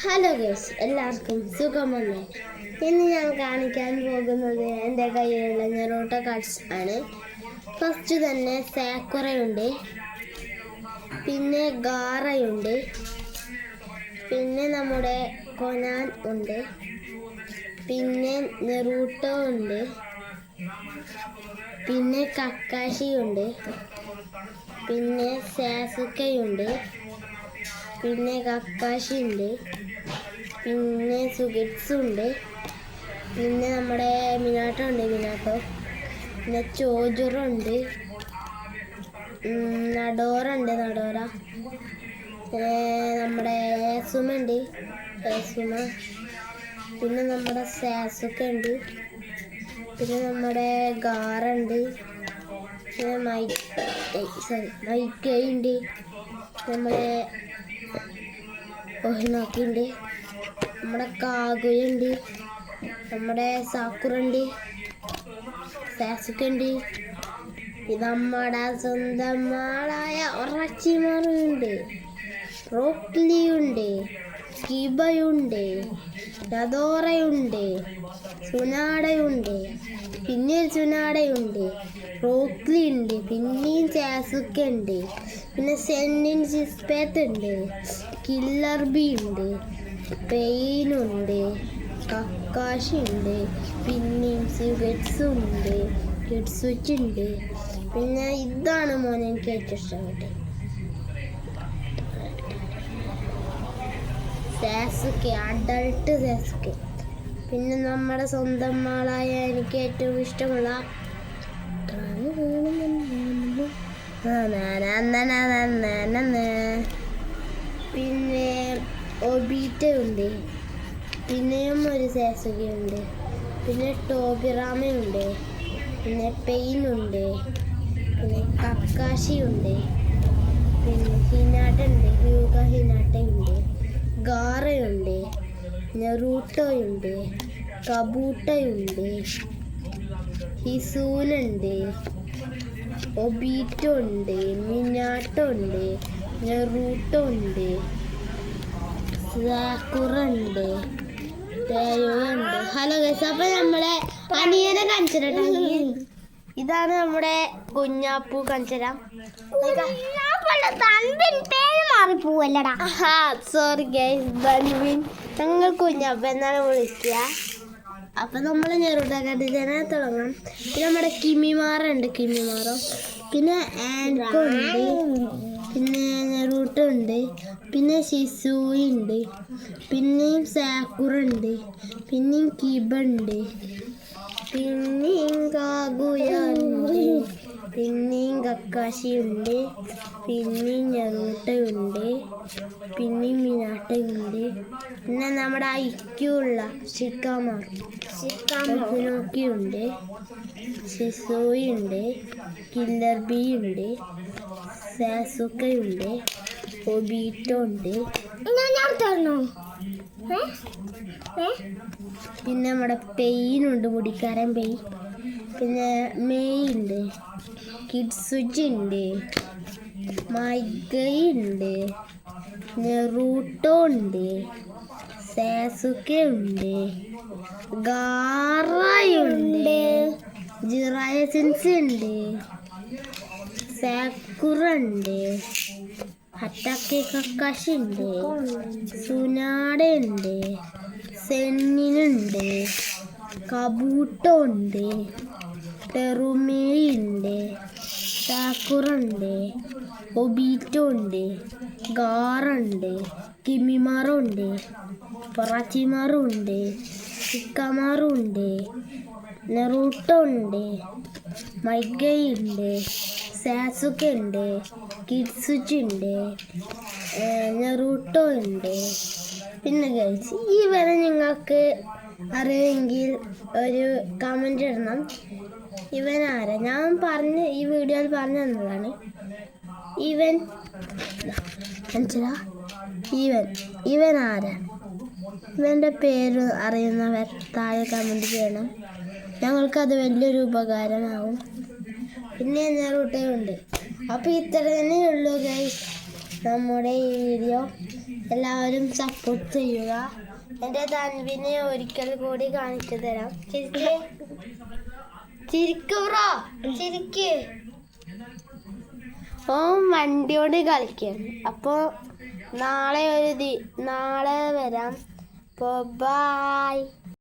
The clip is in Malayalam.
ഹലോ ഗൈസ്, എല്ലാവർക്കും സുഖമല്ലേ? ഇന്ന് ഞാൻ കാണിക്കാൻ പോകുന്നത് എൻ്റെ കയ്യിലുള്ള നെറോട്ടോ കാർഡ്സ് ആണ്. ഫസ്റ്റ് തന്നെ സാക്കുറയുണ്ട്, പിന്നെ ഗാറയുണ്ട്, പിന്നെ നമ്മുടെ കൊനാൻ ഉണ്ട്, പിന്നെ നെറൂട്ടോ ഉണ്ട്, പിന്നെ കക്കാഷി ഉണ്ട്, പിന്നെ സാസുക്കയുണ്ട്, പിന്നെ കക്കാഷി ഉണ്ട്, പിന്നെ സുഗിറ്റ്സ് ഉണ്ട്, പിന്നെ നമ്മുടെ മിനാട്ടോ ഉണ്ട്, പിന്നെ ചോജുറുണ്ട്, നടോറ നമ്മുടെ ഏസുമ ഉണ്ട്, പിന്നെ നമ്മുടെ സാസുക്ക ഉണ്ട്, പിന്നെ നമ്മുടെ ഗാറുണ്ട്, പിന്നെ മൈക്കയുണ്ട്, നമ്മുടെ ഒഹിനോക്കുണ്ട്, നമ്മുടെ കാഗുയുണ്ട്, നമ്മുടെ സാക്കുറുണ്ട്, സാസുക്കുണ്ട്, ഇത് നമ്മുടെ സ്വന്തം ആളായ ഒറച്ചിമാറുണ്ട്, റോക്ലിയുണ്ട്, കിബയുണ്ട്, രദോറയുണ്ട്, സുനാടയുണ്ട്, പിന്നെ സുനാടയുണ്ട്, റോക്ലി ഉണ്ട്, പിന്നെയും സാസുക്ക ഉണ്ട്, പിന്നെ സെന്നിൻ സിസ്പേത്ത് ഉണ്ട്, കില്ലർ ബി ഉണ്ട്, പെയിനുണ്ട്, കക്കാഷി ഉണ്ട്, പിന്നെയും സിഗറ്റ്സ് ഉണ്ട്, കിഡ്സ്വിച്ച് ഉണ്ട്. പിന്നെ ഇതാണ് മോനെ എനിക്ക് ഏറ്റവും ഇഷ്ടപ്പെട്ടത്, സാസുക്ക, അഡൾട്ട് സാസുക്ക. പിന്നെ നമ്മുടെ സ്വന്തം ആളായ എനിക്ക് ഏറ്റവും ഇഷ്ടമുള്ള പിന്നെ ഒബീറ്റ ഉണ്ട്, പിന്നെയും ഒരു സാസുകയുണ്ട്, പിന്നെ ടോബിറാമയുണ്ട്, പിന്നെ പെയിനുണ്ട്, പിന്നെ കക്കാഷി ഉണ്ട്, പിന്നെ ഹിനാട്ടുണ്ട്, ഹിനാട്ടയുണ്ട്, ഗാറയുണ്ട്, നെറൂട്ടോയുണ്ട്, കബൂട്ടയുണ്ട്, ഹിസൂനുണ്ട്, ഒബീറ്റോ ഉണ്ട്, മിനാട്ടോ ഉണ്ട്, നെറൂട്ടോ ഉണ്ട്, സാക്കുറുണ്ട്, തേയോയുണ്ട്. ഹലോ ഗൈസ്, അപ്പൊ നമ്മളെ അനിയനെ കാണിച്ചിട്ടാ. ഇതാണ് നമ്മുടെ കുഞ്ഞാപ്പൂ കാണിച്ചരാം. മാറിപ്പോവല്ലടാ. സോറി ഗൈസ്, ബൻവിൻ, ഞങ്ങൾ കുഞ്ഞാപ്പ എന്നാണ് വിളിക്കുക. അപ്പൊ നമ്മൾ നെറൂട്ടോ കണ്ടിട്ടാണ് തുടങ്ങാം. പിന്നെ നമ്മുടെ കിമിമാറുണ്ട്, പിന്നെ ആൻകോ ഉണ്ട്, പിന്നെ നെറൂട്ടോ ഉണ്ട്, പിന്നെ ഷിസൂയി ഉണ്ട്, പിന്നെയും സാക്കുറുണ്ട്, പിന്നെയും കിബുണ്ട്, പിന്നെയും കാഗുയുണ്ട്, പിന്നെയും കക്കാഷി ഉണ്ട്, പിന്നെയും നെറൂട്ടോ ഉണ്ട്, പിന്നെയും മിനാട്ടോ ഉണ്ട്, പിന്നെ നമ്മുടെ ഐക്യുള്ള ഷിക്കാമാർക്കിയുണ്ട്, ഷിസോയി ഉണ്ട്, കില്ലർ ബി ഉണ്ട്, സാസുക്കയുണ്ട്, ഒബീറ്റോ ഉണ്ട്, പിന്നെ നമ്മുടെ പെയിനുണ്ട്, മുടിക്കാരൻ പെയിൻ, പിന്നെ മെയ് ഉണ്ട്, കിഡ്സ്വിച്ച് ഉണ്ട്, മൈഗയുണ്ട്, നെറൂട്ടോ ഉണ്ട്, സാസുക്ക ഉണ്ട്, ഗാറയുണ്ട്, ജിറായസിൻസ് ഉണ്ട്, സാക്കുറുണ്ട്, ഹറ്റാക്കി കക്കാഷി ഉണ്ട്, സുനാടയുണ്ട്, സെന്നിനുണ്ട്, കബൂട്ടോ ഉണ്ട്, ടെറുമേയുണ്ട്, സാക്കുറുണ്ട്, ഒബീറ്റോ ഉണ്ട്, ഗാറുണ്ട്, കിമിമാറുണ്ട്, പൊറാച്ചിമാറുണ്ട്, ഷിക്കാമാറുണ്ട്, നെറൂട്ടോ ഉണ്ട്, മൈഗയുണ്ട്, സാസുക്ക ഉണ്ട്, കിഡ്സ്വിച്ച് ഉണ്ട്, നെറൂട്ടോ ഉണ്ട്. പിന്നെ ഗൈസ്, ഈ വരെ നിങ്ങൾക്ക് അറിയുമെങ്കിൽ ഒരു കമൻ്റ് ഇടണം. ഇവൻ ആരാ? ഞാൻ ഈ വീഡിയോയിൽ പറഞ്ഞു തന്നതാണ്. ഇവൻ ആരാ? ഇവൻ്റെ പേര് അറിയുന്നവർ താഴെ കമൻറ്റ് ചെയ്യണം. ഞങ്ങൾക്കത് വലിയൊരു ഉപകാരമാവും. പിന്നെ നെറൂട്ടോയുണ്ട്. അപ്പോൾ ഇത്ര തന്നെ ഉള്ളൂ ഗൈസ്. നമ്മുടെ ഈ വീഡിയോ എല്ലാവരും സപ്പോർട്ട് ചെയ്യുക. എൻ്റെ തൻവിനെ ഒരിക്കൽ കൂടി കാണിച്ചു തരാം. ചിരിക്കോ ചിരിക്ക്. ഓ വണ്ടിയോട് കളിക്കുകയാണ്. അപ്പോൾ നാളെ വരാം. അപ്പോൾ ബൈ.